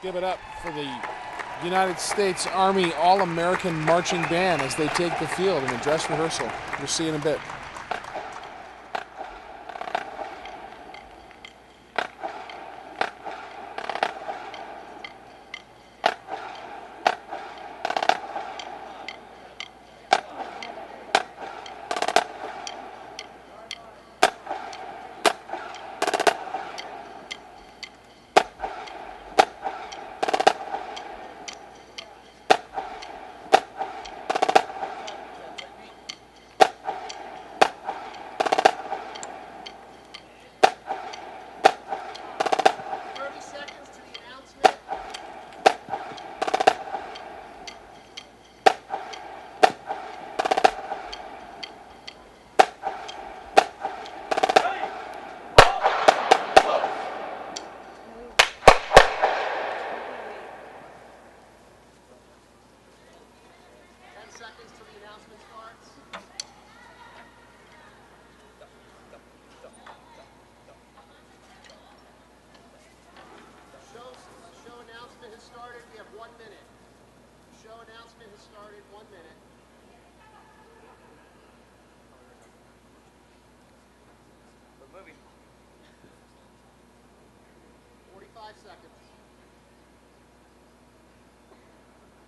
Give it up for the United States Army All-American Marching Band as they take the field in the dress rehearsal. We'll see in a bit. Seconds till the announcement starts. Show announcement has started. We have 1 minute. Show announcement has started. 1 minute. We're moving. 45 seconds.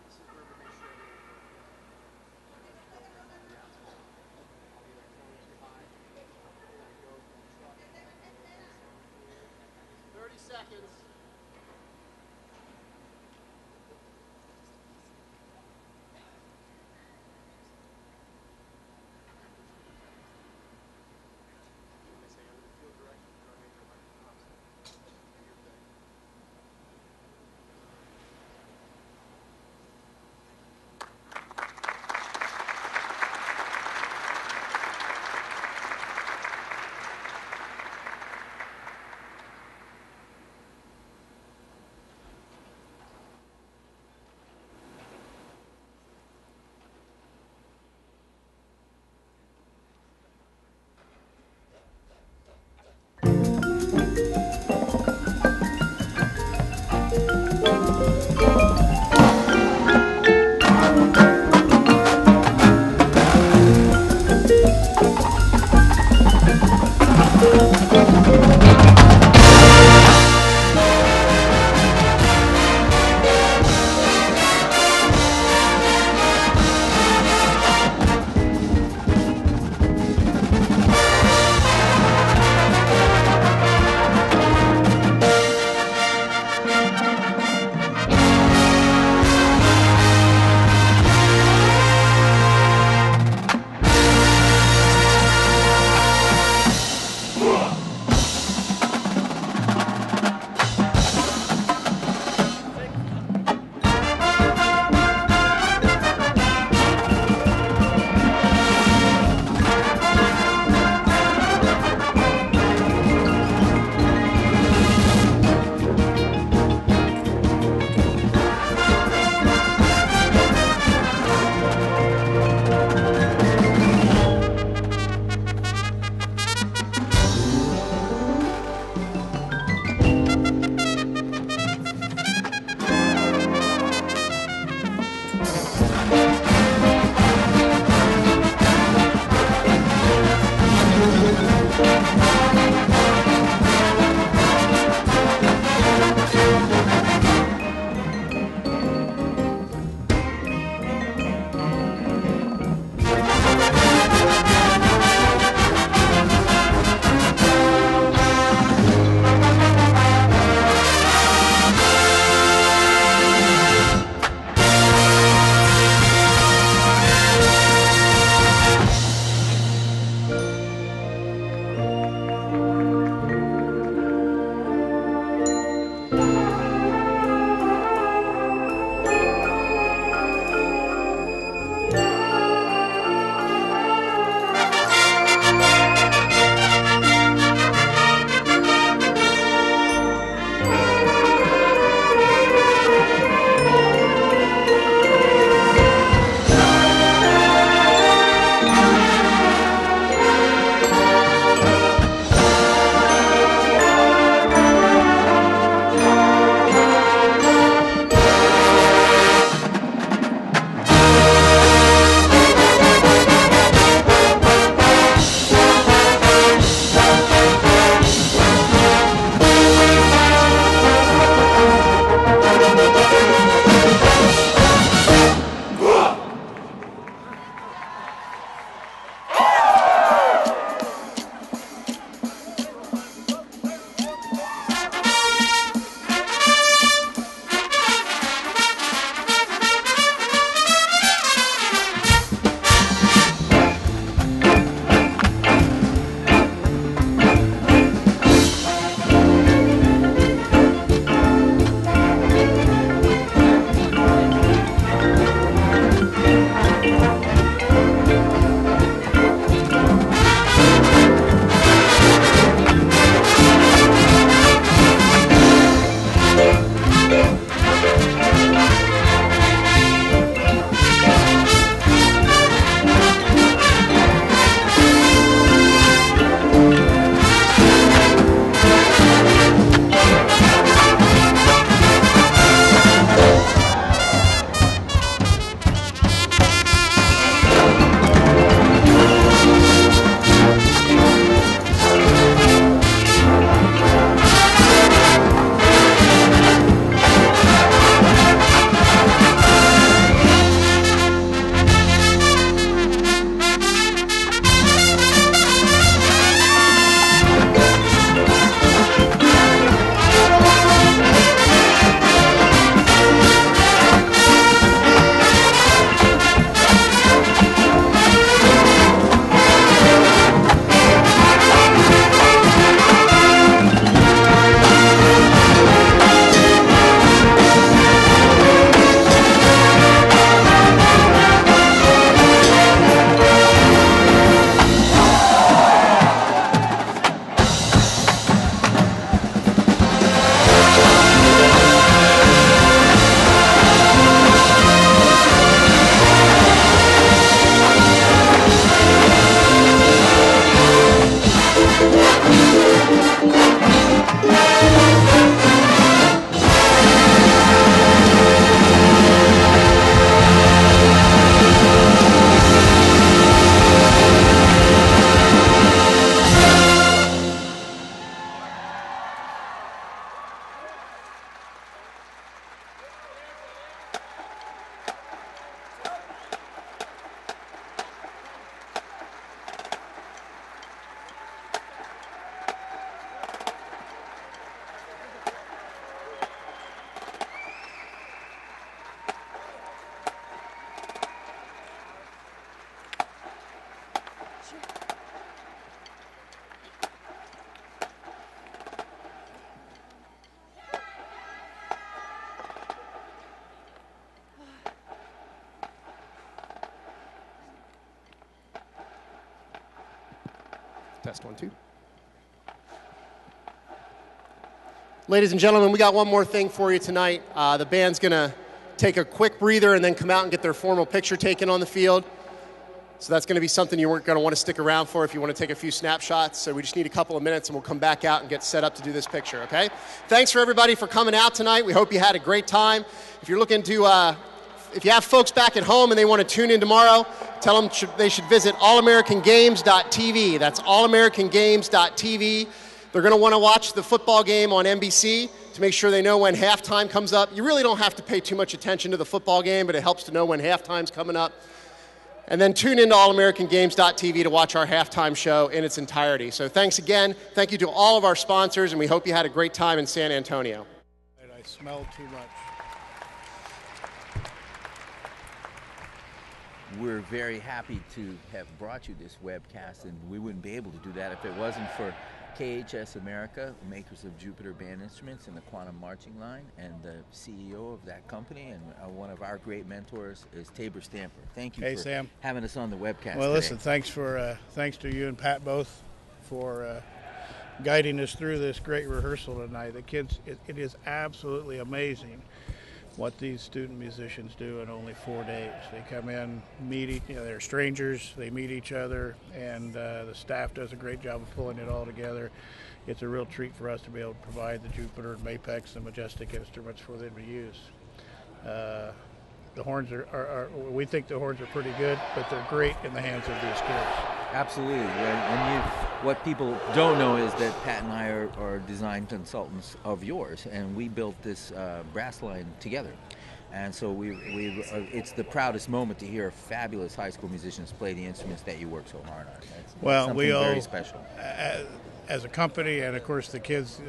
This is where we make sure that 30 seconds. Test 1, 2. Ladies and gentlemen, we got one more thing for you tonight. The band's going to take a quick breather and then come out and get their formal picture taken on the field. So that's going to be something you weren't going to want to stick around for if you want to take a few snapshots. So we just need a couple of minutes and we'll come back out and get set up to do this picture, okay? Thanks for everybody for coming out tonight. We hope you had a great time. If you're looking to, if you have folks back at home and they want to tune in tomorrow, tell them they should visit allamericangames.tv. That's allamericangames.tv. They're going to want to watch the football game on NBC to make sure they know when halftime comes up. You really don't have to pay too much attention to the football game, but it helps to know when halftime's coming up. And then tune into allamericangames.tv to watch our halftime show in its entirety. So thanks again. Thank you to all of our sponsors, and we hope you had a great time in San Antonio. I smell too much. We're very happy to have brought you this webcast, and we wouldn't be able to do that if it wasn't for KHS America, makers of Jupiter Band Instruments and the Quantum Marching Line, and the CEO of that company, and one of our great mentors is Tabor Stamper. Thank you for Sam. having us on the webcast Well, today. listen, thanks to you and Pat both for guiding us through this great rehearsal tonight. The kids, it is absolutely amazing what these student musicians do in only 4 days. They come in, they're strangers, they meet each other, and the staff does a great job of pulling it all together. It's a real treat for us to be able to provide the Jupiter, Mapex, and Majestic instruments for them to use. The horns we think the horns are pretty good, but they're great in the hands of these kids. Absolutely. And what people don't know is that Pat and I are design consultants of yours, and we built this brass line together. And so it's the proudest moment to hear fabulous high school musicians play the instruments that you work so hard on. That's something very special. As a company, and of course the kids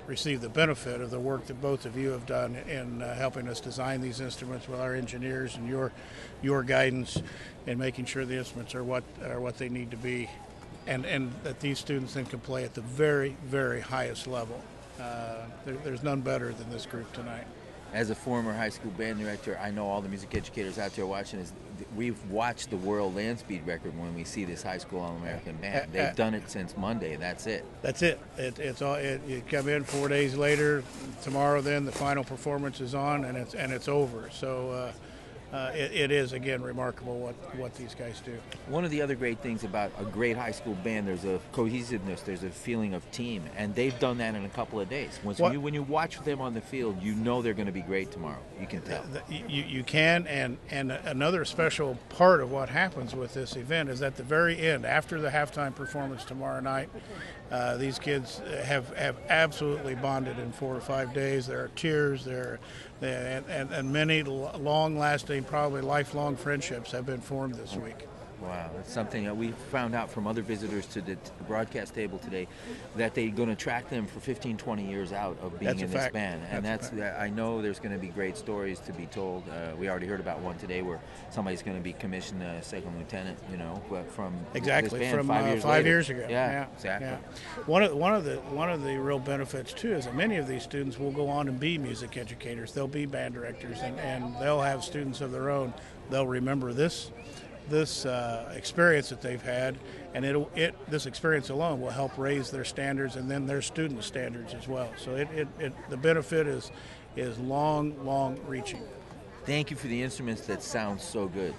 receive the benefit of the work that both of you have done in helping us design these instruments with our engineers and your guidance in making sure the instruments are what they need to be, and that these students then can play at the very, very highest level. There's none better than this group tonight. As a former high school band director, I know all the music educators out there watching we've watched the world land speed record when we see this high school All-American band. They've done it since Monday. That's it. That's it. You come in 4 days later. Tomorrow, then the final performance is on, and it's over. So it is again remarkable what these guys do. One of the other great things about a great high school band, there's a cohesiveness, there's a feeling of team, and they've done that in a couple of days. When you watch them on the field, you know they're going to be great tomorrow. You can tell. You can, and another special part of what happens with this event is at the very end, after the halftime performance tomorrow night, these kids have absolutely bonded in 4 or 5 days. There are tears, and many long-lasting, probably lifelong friendships have been formed this week. Wow, that's something that we found out from other visitors to the broadcast table today, that they're going to track them for 15, 20 years out of being in this band. And I know there's going to be great stories to be told. We already heard about one today where somebody's going to be commissioned a second lieutenant, from this band from 5 years ago. Yeah, exactly. Yeah. One of the real benefits too is that many of these students will go on and be music educators. They'll be band directors, and they'll have students of their own. They'll remember this experience that they've had, and this experience alone will help raise their standards and then their student standards as well. So the benefit is long reaching. Thank you for the instruments that sound so good.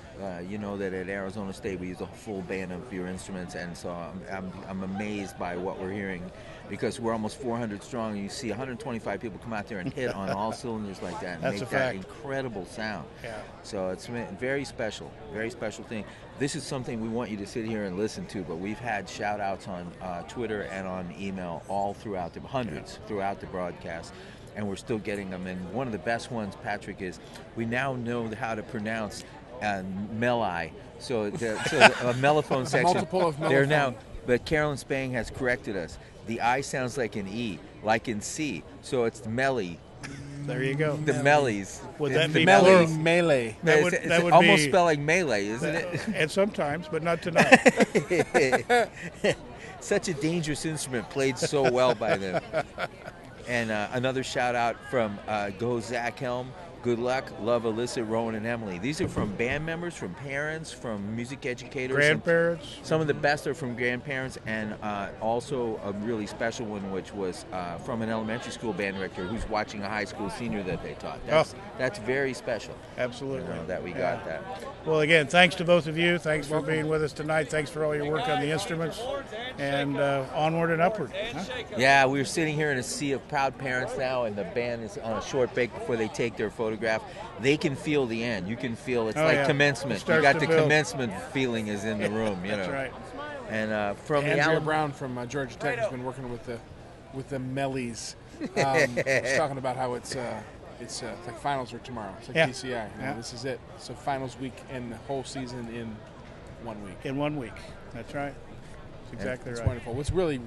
You know that at Arizona State we use a full band of your instruments, and so I'm amazed by what we're hearing, because we're almost 400 strong, and you see 125 people come out there and hit on all cylinders like that and make that incredible sound. Yeah. So it's very special thing. This is something we want you to sit here and listen to, but we've had shout-outs on Twitter and on email all throughout throughout the broadcast, and we're still getting them. And one of the best ones, Patrick, is we now know how to pronounce melai. So a mellophone section. Multiple of mellophone. They're now, but Carolyn Spang has corrected us. The I sounds like an E, like in C. So it's melly. There you go. The mellies. Would that The be melee. plural? Melee. That would almost be, spelling melee, isn't it? And sometimes, but not tonight. Such a dangerous instrument, played so well by them. And another shout out from Go Zach Helm, Good luck. Love, Alyssa, Rowan, and Emily. These are from band members, from parents, from music educators. Grandparents. Some of the best are from grandparents, and also a really special one, which was from an elementary school band director who's watching a high school senior that they taught. That's very special. Absolutely. That we got that. Well, again, thanks to both of you. Thanks for being with us tonight. Thanks for all your work on the instruments. And onward and upward. Huh? Yeah, we're sitting here in a sea of proud parents now, and the band is on a short break before they take their photograph. They can feel the end. You can feel it's like commencement. You got the commencement feeling is in the room. That's right. And from Andrea Brown from Georgia Tech has been working with the Mellies. She's talking about how it's like finals are tomorrow. It's like PCI. This is it. So finals week and the whole season in 1 week. In 1 week. That's right. That's exactly right. It's wonderful. What's really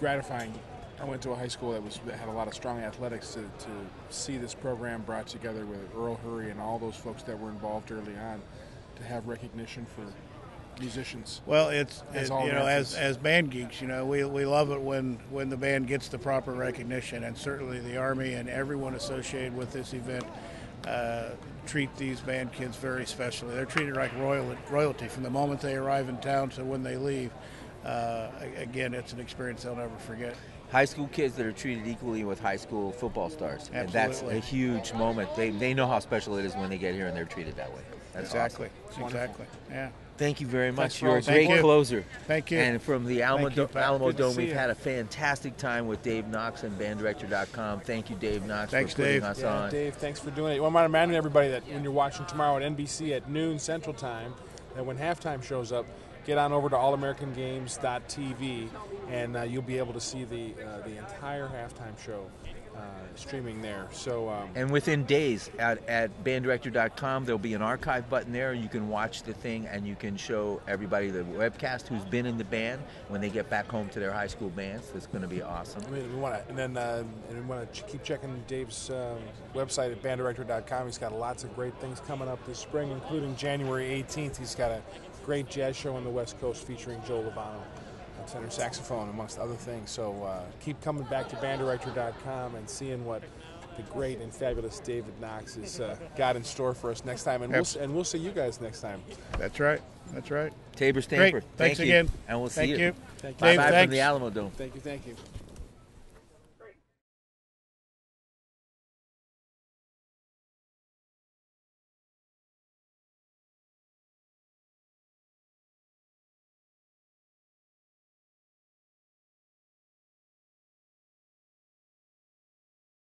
gratifying, I went to a high school that had a lot of strong athletics. To see this program brought together with Earl Hurry and all those folks that were involved early on, to have recognition for musicians. Well, it's as band geeks, we love it when the band gets the proper recognition, and certainly the Army and everyone associated with this event treat these band kids very specially. They're treated like royalty from the moment they arrive in town to when they leave. Again, it's an experience they'll never forget. High school kids that are treated equally with high school football stars. Absolutely. And that's a huge moment. They know how special it is when they get here and they're treated that way. That's exactly. Awesome. Exactly. Yeah. Thank you very much. Thanks, You're a great closer. Thank you. And from the Alamo Good to Dome, see we've you. had a fantastic time with Dave Knox and banddirector.com. Thank you, Dave Knox, Thanks, for putting Dave. us Yeah, on. Dave, thanks for doing it. Well, I want to remind everybody that when you're watching tomorrow at NBC at noon Central Time, that when halftime shows up, get on over to allamericangames.tv, and you'll be able to see the entire halftime show streaming there. So And within days at banddirector.com, there'll be an archive button there. You can watch the thing, and you can show everybody the webcast who's been in the band when they get back home to their high school bands. That's going to be awesome. we want to keep checking Dave's website at banddirector.com. He's got lots of great things coming up this spring, including January 18th. He's got a great jazz show on the West Coast featuring Joe Lovano on tenor saxophone, amongst other things. So keep coming back to banddirector.com and seeing what the great and fabulous David Knox has got in store for us next time. And we'll see you guys next time. That's right. That's right. Tabor Stanford, Great. Thanks thank again. you. And we'll see Thank you. you. Thank you. Bye-bye Dave, from the thanks. Alamo Dome. Thank you.